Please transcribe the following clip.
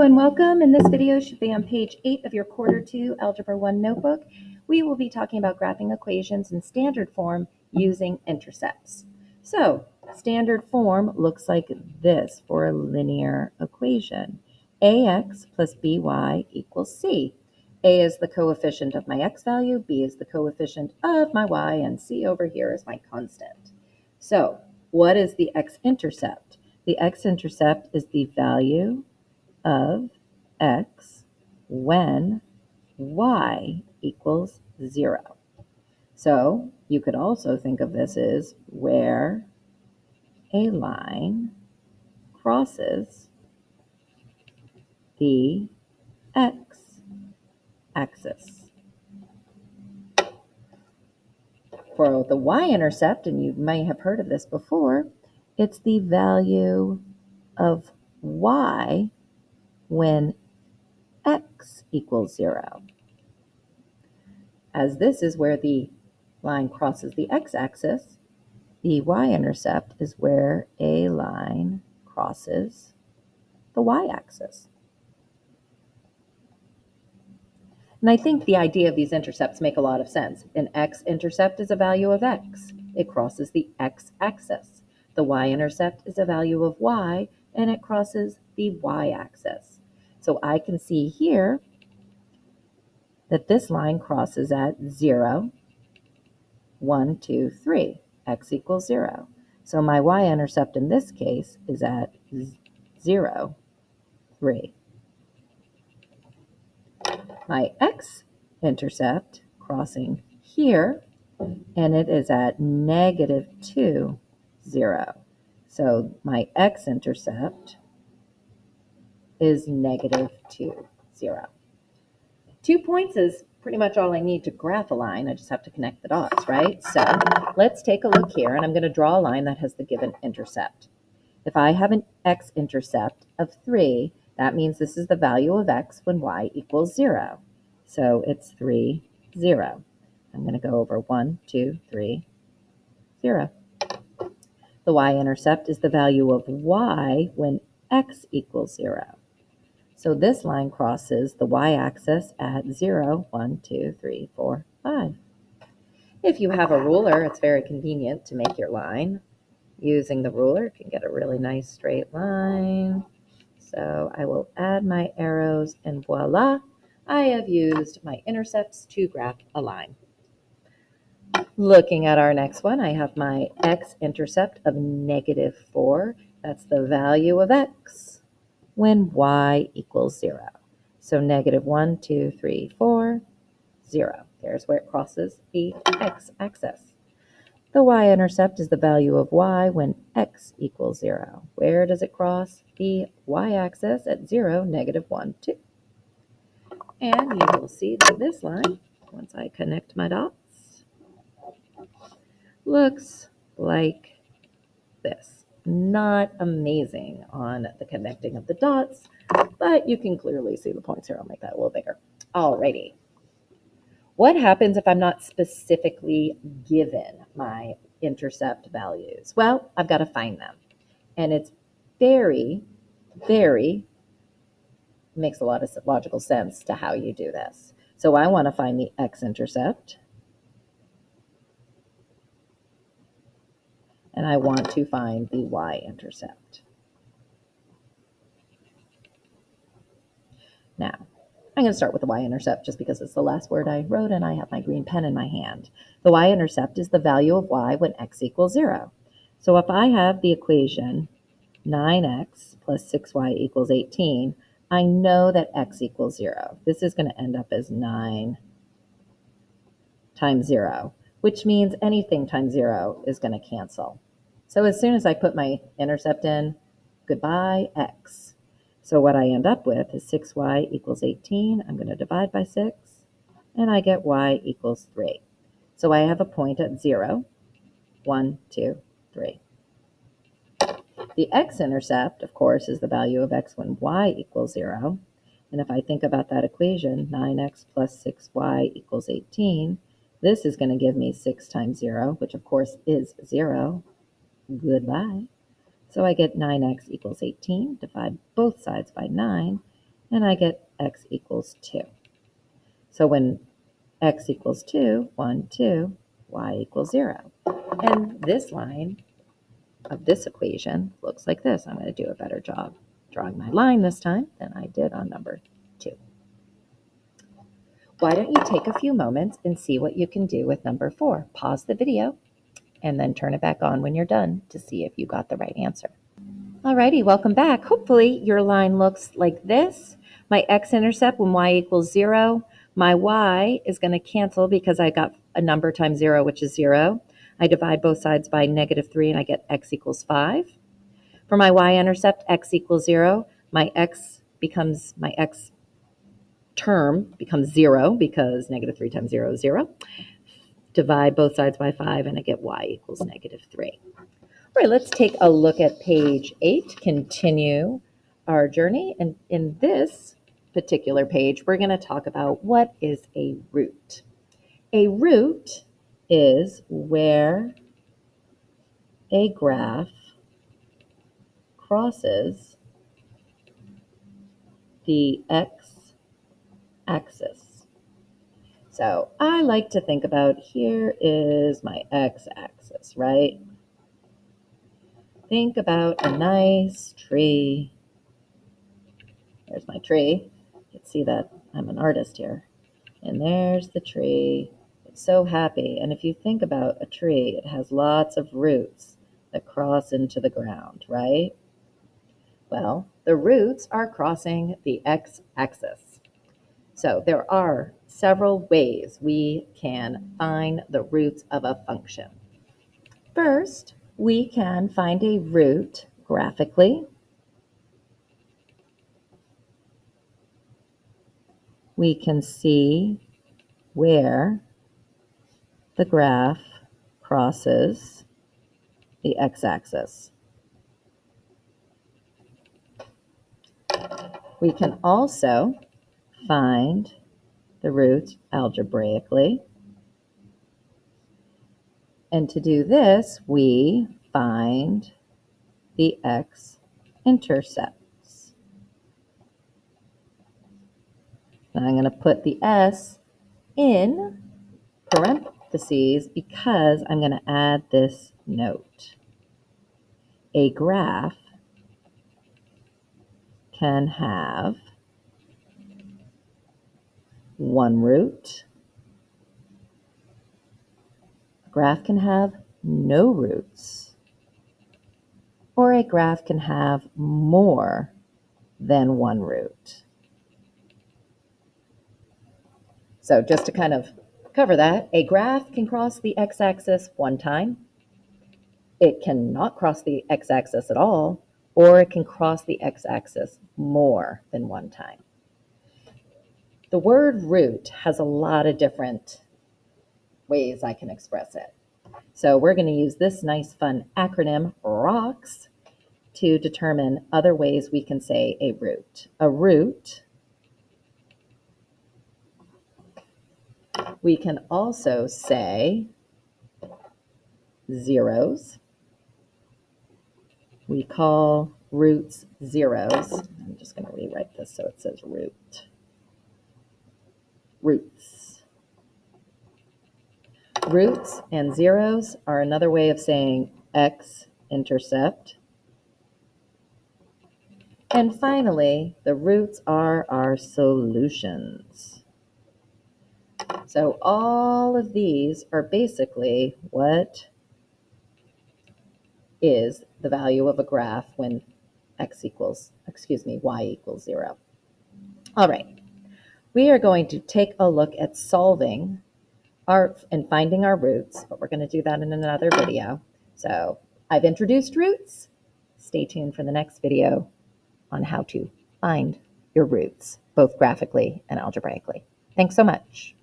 And welcome. And this video should be on page 8 of your quarter 2 Algebra 1 notebook. We will be talking about graphing equations in standard form using intercepts. So standard form looks like this for a linear equation. Ax plus by equals c. A is the coefficient of my x value, b is the coefficient of my y, and c over here is my constant. So what is the x-intercept? The x-intercept is the value of x when y equals 0. So you could also think of this as where a line crosses the x-axis. For the y-intercept, and you may have heard of this before, it's the value of y when x equals 0. As this is where the line crosses the x-axis, the y-intercept is where a line crosses the y-axis. And I think the idea of these intercepts make a lot of sense. An x-intercept is a value of x. It crosses the x-axis. The y-intercept is a value of y, and it crosses the y-axis. So I can see here that this line crosses at 0, 1, 2, 3. X equals 0. So my y-intercept in this case is at 0, 3. My x-intercept crossing here, and it is at -2, 0. So my x-intercept is -2, 0. 2 points is pretty much all I need to graph a line. I just have to connect the dots, right? So let's take a look here, and I'm going to draw a line that has the given intercept. If I have an x-intercept of 3, that means this is the value of x when y equals 0. So it's 3, 0. I'm going to go over 1, 2, 3, 0. The y-intercept is the value of y when x equals 0. So this line crosses the y-axis at 0, 1, 2, 3, 4, 5. If you have a ruler, it's very convenient to make your line. Using the ruler, you can get a really nice straight line. So I will add my arrows, and voila, I have used my intercepts to graph a line. Looking at our next one, I have my x-intercept of -4. That's the value of x when y equals 0. So -1, 2, 3, 4, 0. There's where it crosses the x-axis. The y-intercept is the value of y when x equals 0. Where does it cross the y-axis at 0, -1, 2? And you will see that this line, once I connect my dots, looks like this. Not amazing on the connecting of the dots, but you can clearly see the points here. I'll make that a little bigger. Alrighty. What happens if I'm not specifically given my intercept values? Well, I've got to find them. And it's very makes a lot of logical sense to how you do this. So I want to find the x-intercept. And I want to find the y-intercept. Now, I'm going to start with the y-intercept just because it's the last word I wrote and I have my green pen in my hand. The y-intercept is the value of y when x equals 0. So if I have the equation 9x plus 6y equals 18, I know that x equals 0. This is going to end up as 9 times 0, which means anything times 0 is going to cancel. So as soon as I put my intercept in, goodbye x. So what I end up with is 6y equals 18. I'm going to divide by 6, and I get y equals 3. So I have a point at 0, 1, 2, 3. The x-intercept, of course, is the value of x when y equals 0. And if I think about that equation, 9x plus 6y equals 18, this is going to give me 6 times 0, which of course is 0. Goodbye. So I get 9x equals 18, divide both sides by 9, and I get x equals 2. So when x equals 2, 1, 2, y equals 0. And this line of this equation looks like this. I'm going to do a better job drawing my line this time than I did on number 2. Why don't you take a few moments and see what you can do with number 4? Pause the video and then turn it back on when you're done to see if you got the right answer. Alrighty, welcome back. Hopefully your line looks like this. My x-intercept when y equals 0. My y is going to cancel because I got a number times 0, which is 0. I divide both sides by -3 and I get x equals 5. For my y-intercept, x equals 0. My x term becomes 0 because -3 times 0 is 0. Divide both sides by 5 and I get y equals -3. All right, let's take a look at page 8, continue our journey. And in this particular page, we're going to talk about what is a root. A root is where a graph crosses the x-axis. So I like to think about here is my x-axis, right? Think about a nice tree. There's my tree. You can see that I'm an artist here. And there's the tree. It's so happy. And if you think about a tree, it has lots of roots that cross into the ground, right? Well, the roots are crossing the x-axis. So there are several ways we can find the roots of a function. First, we can find a root graphically. We can see where the graph crosses the x-axis. We can also find the root algebraically. And to do this, we find the x-intercepts. Now I'm going to put the s in parentheses because I'm going to add this note. A graph can have one root. A graph can have no roots. Or a graph can have more than one root. So just to kind of cover that, a graph can cross the x-axis one time. It cannot cross the x-axis at all, or it can cross the x-axis more than one time. The word root has a lot of different ways I can express it. So we're going to use this nice fun acronym, ROCKS, to determine other ways we can say a root. A root, we can also say zeros. We call roots zeros. I'm just going to rewrite this so it says root. Roots. Roots and zeros are another way of saying x-intercept. And finally, the roots are our solutions. So all of these are basically what is the value of a graph when y equals 0. All right, we are going to take a look at solving and finding our roots, but we're going to do that in another video. So I've introduced roots. Stay tuned for the next video on how to find your roots, both graphically and algebraically. Thanks so much.